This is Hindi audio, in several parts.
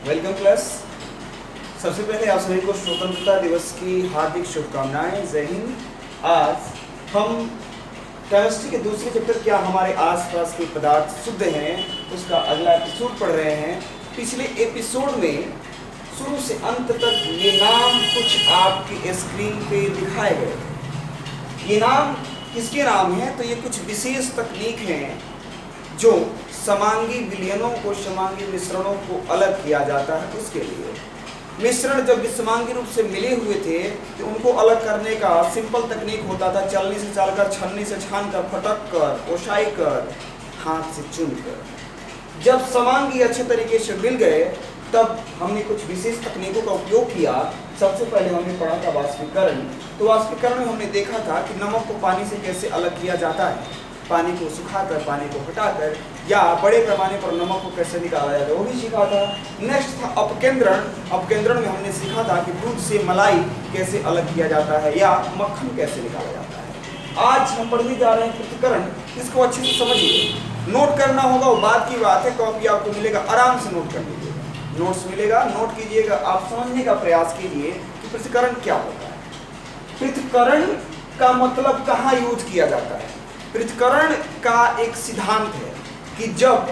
Welcome class. सबसे पहले आप सभी को स्वतंत्रता दिवस की हार्दिक शुभकामनाएं। जय हिंद। आज हम केमिस्ट्री के दूसरे चैप्टर क्या हमारे आसपास के पदार्थ शुद्ध हैं उसका अगला एपिसोड पढ़ रहे हैं। पिछले एपिसोड में शुरू से अंत तक ये नाम कुछ आपकी स्क्रीन पे दिखाए गए थे। ये नाम किसके नाम हैं? तो ये कुछ विशेष तकनीक हैं जो समांगी विलयनों को समांगी मिश्रणों को अलग किया जाता है। उसके लिए मिश्रण जब विषमांगी रूप से मिले हुए थे तो उनको अलग करने का सिंपल तकनीक होता था चलनी से चालकर, छन्नी से छानकर, फटक कर, ओसाई कर, हाथ से चुनकर। जब समांगी अच्छे तरीके से मिल गए तब हमने कुछ विशेष तकनीकों का उपयोग किया। सबसे पहले हमने पढ़ा था वाष्पीकरण। तो वाष्पीकरण में हमने देखा था कि नमक को पानी से कैसे अलग किया जाता है, पानी को सुखाकर, पानी को हटाकर, या बड़े पैमाने पर नमक को कैसे निकाला जाता है वो भी सीखा था। नेक्स्ट था अपकेंद्रण। अपकेंद्रण में हमने सीखा था कि दूध से मलाई कैसे अलग किया जाता है या मक्खन कैसे निकाला जाता है। आज हम पढ़ने जा रहे हैं पृथक्करण। इसको अच्छे से समझिए, नोट करना होगा वो बात की बात है। कॉपी आपको मिलेगा, आराम से नोट कर लीजिएगा। नोट्स मिलेगा, नोट कीजिएगा। आप समझने का प्रयास कीजिए कि पृथक्करण क्या होता है। पृथक्करण का मतलब कहाँ यूज किया जाता है? पृथक्करण का एक सिद्धांत है कि जब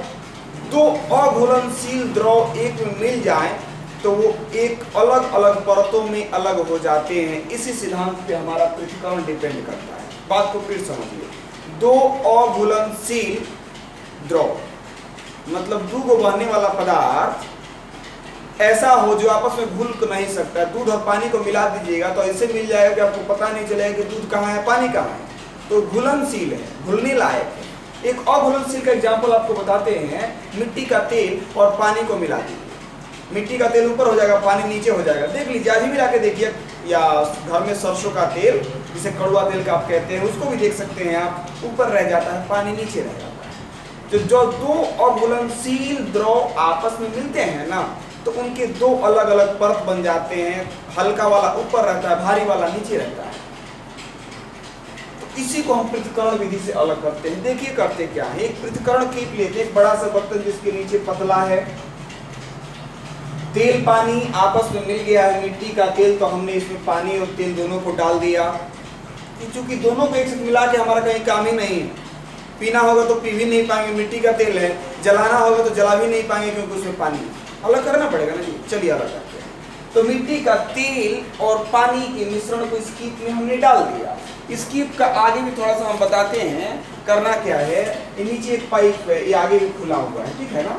दो अघुलनशील द्रव एक में मिल जाएं तो वो एक अलग अलग परतों में अलग हो जाते हैं। इसी सिद्धांत पे हमारा पृथक्करण डिपेंड करता है। बात को फिर समझिए, दो अघुलनशील द्रव मतलब दो बहने वाला पदार्थ ऐसा हो जो आपस में घुल नहीं सकता। दूध और पानी को मिला दीजिएगा तो ऐसे मिल जाएगा कि आपको पता नहीं चलेगा कि दूध कहाँ है, पानी कहाँ है। तो घुलनशील है, घुलने लायक है। एक अघुलनशील का एग्जाम्पल आपको बताते हैं। मिट्टी का तेल और पानी को मिला दीजिए, मिट्टी का तेल ऊपर हो जाएगा, पानी नीचे हो जाएगा। देख लीजिए, आज ही मिला के देखिए। या घर में सरसों का तेल, जिसे कड़वा तेल का आप कहते हैं, उसको भी देख सकते हैं आप, ऊपर रह जाता है, पानी नीचे रह जाता है। तो जो दो अघुलनशील द्रव आपस में मिलते हैं ना, तो उनके दो अलग अलग परत बन जाते हैं। हल्का वाला ऊपर रहता है, भारी वाला नीचे रहता है। इसी को हम पृथक्करण विधि से अलग करते हैं। देखिए करते क्या है। एक पृथक्करण कीप लेते हैं, एक बड़ा सा बर्तन जिसके नीचे पतला है, तेल पानी आपस में मिल गया है। मिट्टी का तेल, तो हमने इसमें पानी और तेल दोनों को डाल दिया। क्योंकि दोनों को एक साथ मिला के हमारा कहीं काम ही नहीं है। पीना होगा तो पी भी नहीं पाएंगे, मिट्टी का तेल है। जलाना होगा तो जला भी नहीं पाएंगे क्योंकि उसमें पानी है। अलग करना पड़ेगा ना जी। चलिए अलग करते हैं। तो मिट्टी का तेल और पानी के मिश्रण को इस कीप में हमने डाल दिया। इस कीप का आगे भी थोड़ा सा हम बताते हैं करना क्या है। ये नीचे एक पाइप है, ये आगे भी खुला हुआ है, ठीक है ना।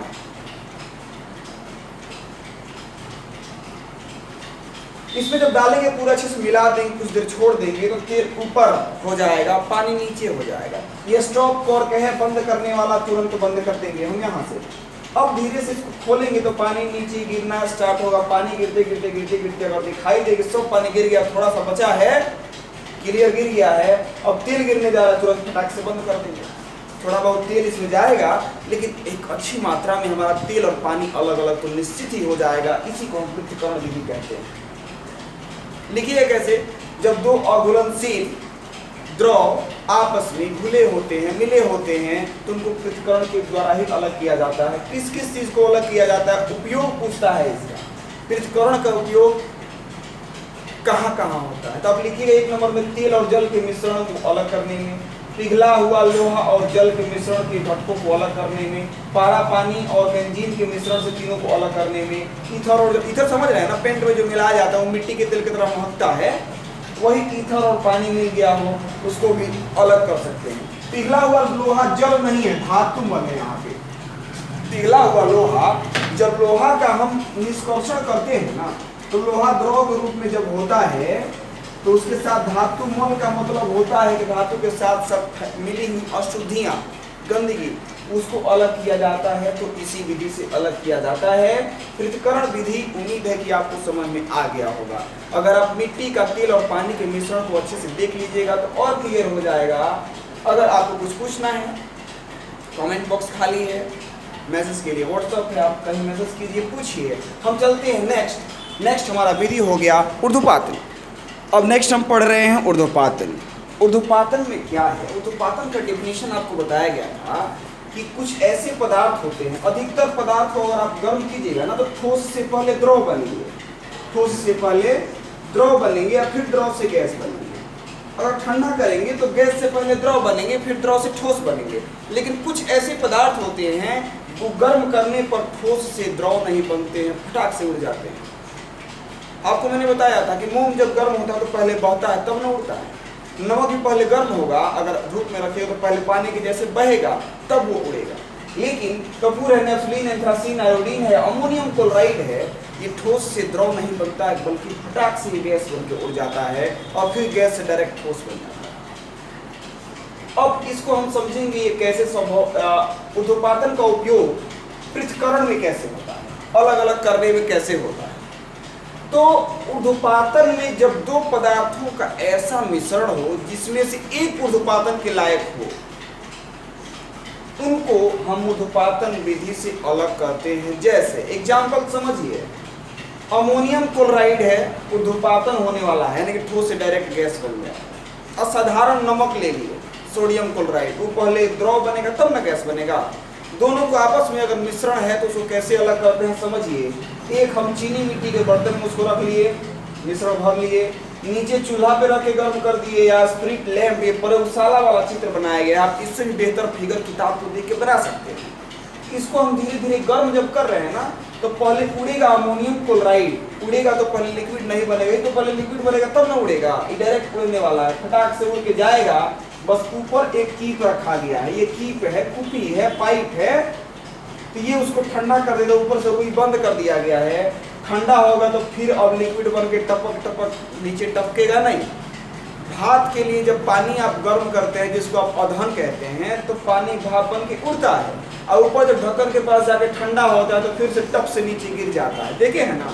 इसमें जब डालेंगे पूरा अच्छे से मिला देंगे, कुछ देर छोड़ देंगे तो तेल ऊपर हो जाएगा, पानी नीचे हो जाएगा। ये स्टॉप कॉर्क है, बंद करने वाला, तुरंत बंद कर देंगे हम यहाँ से। अब धीरे से इसको खोलेंगे तो पानी नीचे गिरना स्टार्ट होगा। पानी गिरते गिरते गिरते गिरते अगर दिखाई देगी सब पानी गिर गया, थोड़ा सा बचा है, क्लियर गिर गया है। अब तेल गिरने जा रहा है, तुरंत फटाक से बंद कर देंगे। थोड़ा बहुत तेल इसमें जाएगा, लेकिन एक अच्छी मात्रा में हमारा तेल और पानी अलग अलग तो निश्चित ही हो जाएगा। इसी को हम पृथक्करण विधि कहते हैं। लिखिए कैसे। जब दो अघुलनशील द्रव आपस में घुले होते हैं, मिले होते हैं, तो उनको पृथक्करण के द्वारा ही अलग किया जाता है। किस किस चीज को अलग किया जाता है? उपयोग पूछता है इसका। पृथक्करण का उपयोग कहाँ कहाँ होता है? तो आप लिखिएगा एक नंबर में तेल और जल के मिश्रण को अलग करने में, पिघला हुआ लोहा और जल के मिश्रण के घटकों को अलग करने में, पारा पानी और बेंजीन के मिश्रण से तीनों को अलग करने में, ईथर और ईथर समझ रहे हैं ना, पेंट में जो मिलाया जाता है वो मिट्टी के तेल की तरह महकता है, वही ईथर और पानी मिल गया हो उसको भी अलग कर सकते हैं। पिघला हुआ लोहा जल नहीं है, धातु मल है यहाँ पे। पिघला हुआ लोहा, जब लोहा का हम निष्कर्षण करते हैं ना, तो लोहा द्रव के रूप में जब होता है तो उसके साथ धातु मल का मतलब होता है कि धातु के साथ सब मिली हुई अशुद्धियां, गंदगी, उसको अलग किया जाता है। तो इसी विधि से अलग किया जाता है पृथक्करण विधि। उम्मीद है कि आपको समझ में आ गया होगा। अगर आप मिट्टी का तेल और पानी के मिश्रण को अच्छे से देख लीजिएगा तो और क्लियर हो जाएगा। अगर आपको कुछ पूछना है, कमेंट बॉक्स खाली है, मैसेज के लिए व्हाट्सएप है, आप कहीं मैसेज कीजिए, पूछिए। हम चलते हैं नेक्स्ट हमारा विधि हो गया ऊर्ध्वपातन। अब नेक्स्ट हम पढ़ रहे हैं ऊर्ध्वपातन। ऊर्ध्वपातन में क्या है? ऊर्ध्वपातन का डेफिनेशन आपको बताया गया था कि कुछ ऐसे पदार्थ होते हैं, अधिकतर पदार्थ को अगर आप गर्म कीजिएगा ना तो ठोस से पहले द्रव बनेंगे, ठोस से पहले द्रव बनेंगे या फिर द्रव से गैस बनेंगे। अगर ठंडा करेंगे तो गैस से पहले द्रव बनेंगे फिर द्रव से ठोस बनेंगे। लेकिन कुछ ऐसे पदार्थ होते हैं वो गर्म करने पर ठोस से द्रव नहीं बनते हैं, फटाक से उड़ जाते हैं। आपको मैंने बताया था कि मोम जब गर्म होता है तो पहले बहता है तब न उड़ता है। नमक भी पहले गर्म होगा, अगर धूप में रखिएगा तो पहले पानी के जैसे बहेगा तब वो उड़ेगा। लेकिन कपूर है, नेफ्थलीन, एंथ्रासीन, आयोडीन है, अमोनियम क्लोराइड है, ये ठोस से द्रव नहीं बनता है बल्कि फटाक से ये गैस बनकर उड़ जाता है और फिर गैस से डायरेक्ट ठोस बन जाता है। अब इसको हम समझेंगे ये कैसे संभव, ऊर्ध्वपातन का उपयोग पृथक्करण में कैसे होता है, अलग अलग करने में कैसे होता है। तो ऊर्ध्वपातन में जब दो पदार्थों का ऐसा मिश्रण हो जिसमें से एक ऊर्ध्वपातन के लायक हो, उनको हम ऊर्ध्वपातन विधि से अलग करते हैं। जैसे एग्जाम्पल समझिए, अमोनियम क्लोराइड है, ऊर्ध्वपातन होने वाला है, यानी कि ठोस से डायरेक्ट गैस बन गया। असाधारण नमक ले लिए, सोडियम क्लोराइड, वो पहले द्रव बनेगा तब ना गैस बनेगा। दोनों को आपस में अगर मिश्रण है तो उसको कैसे अलग करते हैं समझिए। एक हम चीनी मिट्टी के बर्तन में उसको रख लिए, मिश्रण भर लिए, नीचे चूल्हा पे रख के गर्म कर दिए, या स्प्रिट लैंप, ये प्रयोगशाला वाला चित्र बनाया गया। आप इससे भी बेहतर फिगर किताब को देख के बना सकते हैं। इसको हम धीरे धीरे गर्म जब कर रहे हैं ना तो पहले उड़ेगा अमोनियम क्लोराइड, उड़ेगा तो पहले लिक्विड नहीं बनेगा, तो पहले लिक्विड बनेगा तब ना उड़ेगा। ये डायरेक्ट उड़ने वाला है, फटाक से उड़ के जाएगा। बस ऊपर एक कीप रखा गया है, ये कीप है, कुपी है, पाइप है, तो ये उसको ठंडा कर देगा। ऊपर से रुई बंद कर दिया गया है, ठंडा होगा तो फिर अब लिक्विड बन के टपक टपक नीचे टपकेगा नहीं। भाप के लिए जब पानी आप गर्म करते हैं जिसको आप अधन कहते हैं, तो पानी भाप बन के उड़ता है और ऊपर जब ढक्कन के पास जाके ठंडा होता है तो फिर से टप से नीचे गिर जाता है। देखे है ना,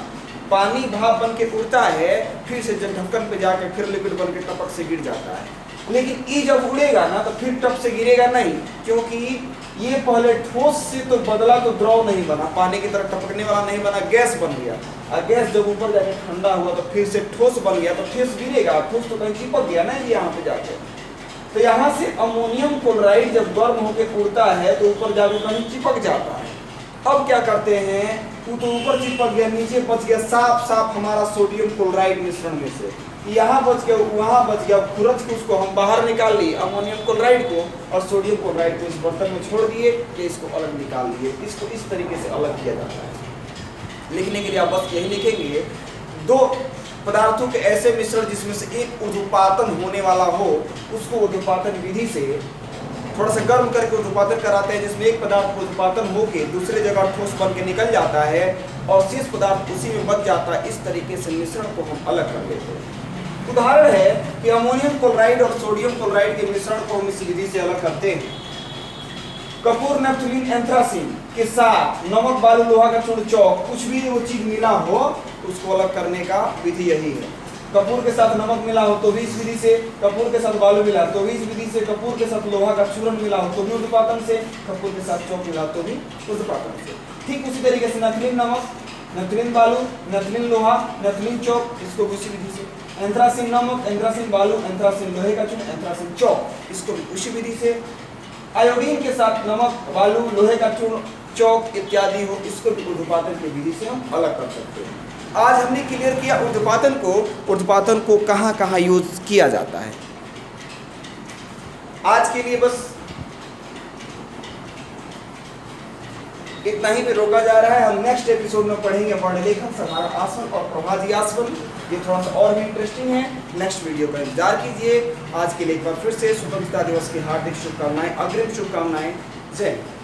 पानी भाप बन के उड़ता है, फिर से जब ढक्कन पे जाके फिर लिक्विड बन के टपक से गिर जाता है। लेकिन ये जब उड़ेगा ना तो फिर टप से गिरेगा नहीं, क्योंकि ये पहले ठोस से तो बदला तो द्रव नहीं बना, पानी की तरह टपकने वाला नहीं बना, गैस बन गया। और गैस जब ऊपर जाके ठंडा हुआ तो फिर से ठोस बन गया, तो ठोस गिरेगा, ठोस तो कहीं चिपक गया ना यहाँ पे जाके। तो यहाँ से अमोनियम क्लोराइड जब गर्म होकर उड़ता है तो ऊपर जाके कहीं चिपक जाता है। अब क्या करते हैं, वो तो ऊपर चिपक गया, नीचे बच गया साफ साफ हमारा सोडियम क्लोराइड मिश्रण में से, यहाँ बच गया वहाँ बच गया, खुरच के उसको हम बाहर निकाल लिए अमोनियम क्लोराइड को, और सोडियम क्लोराइड को इस बर्तन में छोड़ दिए, ये इसको अलग निकाल लिए। इसको इस तरीके से अलग किया जाता है। लिखने के लिए आप बस यही लिखेंगे, दो पदार्थों के ऐसे मिश्रण जिसमें से एक ऊर्ध्वपातन होने वाला हो, उसको ऊर्ध्वपातन विधि से थोड़ा सा गर्म करके ऊर्ध्वपातन कराते हैं, जिसमें एक पदार्थ ऊर्ध्वपातन होकर दूसरे जगह ठोस बन के निकल जाता है और शेष पदार्थ उसी में बच जाता है। इस तरीके से मिश्रण को हम अलग कर लेते हैं। उदाहरण है कि अमोनियम क्लोराइड और सोडियम क्लोराइड के मिश्रण को हम इस विधि से अलग करते हैं। कपूर, नेफ्थलीन, एंथ्रासीन के साथ नमक, बालू, लोहा का चूर्ण, चौक, कुछ भी वो चीज मिला हो उसको अलग करने का विधि यही है। कपूर के साथ नमक मिला हो तो भी इस विधि से, कपूर के साथ बालू मिला तो भी इस विधि से, कपूर के साथ लोहा का चूर्ण मिला हो तो भी ऊर्ध्वपातन से, कपूर के साथ चौक मिला तो भी ऊर्ध्वपातन से। ठीक उसी तरीके से नेफ्थलीन नमक, नेफ्थलीन बालू, नेफ्थलीन लोहा, नेफ्थलीन चौक, इसको भी उसी विधि से। एंथ्रासीन नमक, एंथ्रासीन बालू, एंथ्रासीन लोहे का चूर्ण, एंथ्रासीन चौक, इसको भी उसी विधि से। आयोडीन के साथ नमक, बालू, लोहे का चूर्ण, चौक इत्यादि हो, इसको भी ऊर्ध्वपातन की विधि से हम अलग कर सकते हैं। आज हमने क्लियर किया ऊर्ध्वपातन को कहाँ कहाँ यूज किया जाता है। आज के लिए बस इतना ही पे रोका जा रहा है। हम नेक्स्ट एपिसोड में पढ़ेंगे वर्णलेखन, समाहार आसन और प्रभाजी आसन। ये थोड़ा सा और भी इंटरेस्टिंग है, नेक्स्ट वीडियो का इंतजार कीजिए। आज के लिए एक बार फिर से स्वतंत्रता दिवस की हार्दिक शुभकामनाएं, अग्रिम शुभकामनाएं। जय हिंद।